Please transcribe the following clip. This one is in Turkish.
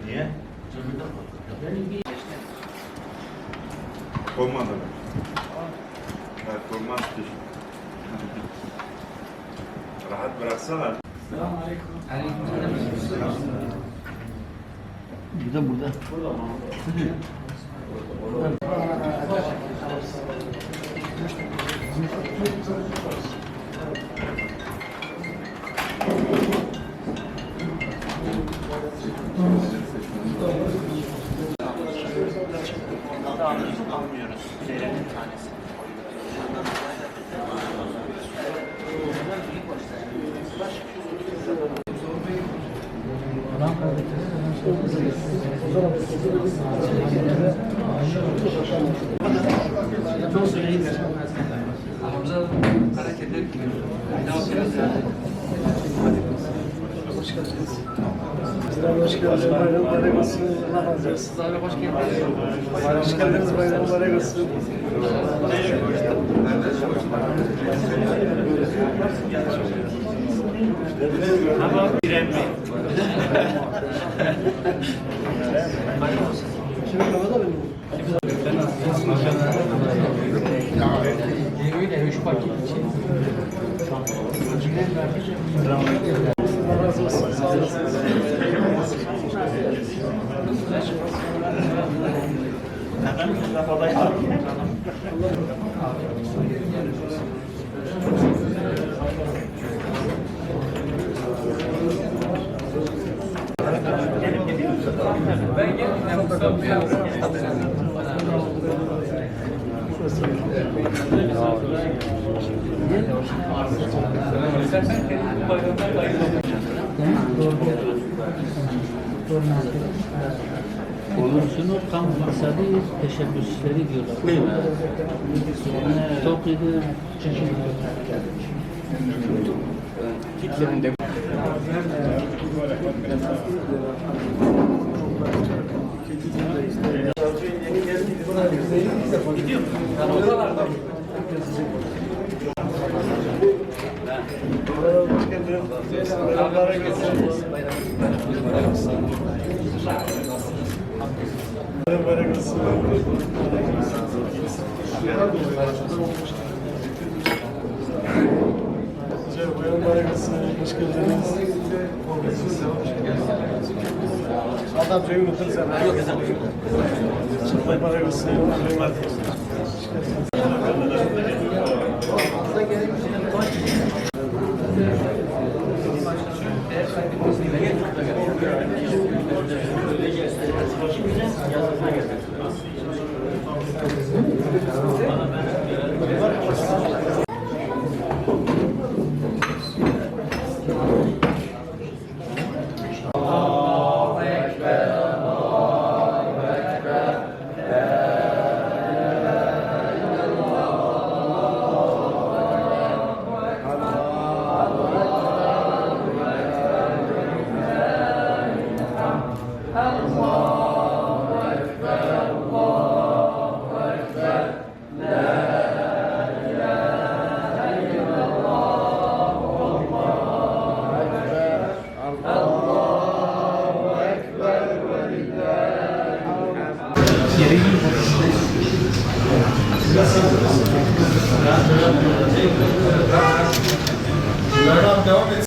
Niye? Olmadı mı? Performans değil. Rahat bıraksana. Burada. Almıyoruz. Değerinin tanesi. Çok söyleyin. Hamza hareketler gibi. Hoş geldiniz. Hoş geldiniz. Bayram mübarek olsun. Allah razı olsun. Sizlerle hoş geldiniz. Hoş geldiniz. Bayram mübarek olsun. Ama direnme. Şimdi havada mı? Öyle 3 paket için. Allah razı olsun. Sağ olasın. Ben geldim. Mustafa Bey'e Olumsunu tam maksadı teşebbüsleri diyorlar. Değil mi? Tokyo'da Hitler'in de Mübarek olsun. Bayram mübarek olsun. Hoş geldiniz. Adam şeyi unutur sen. Yok efendim. Mübarek olsun. Devam et.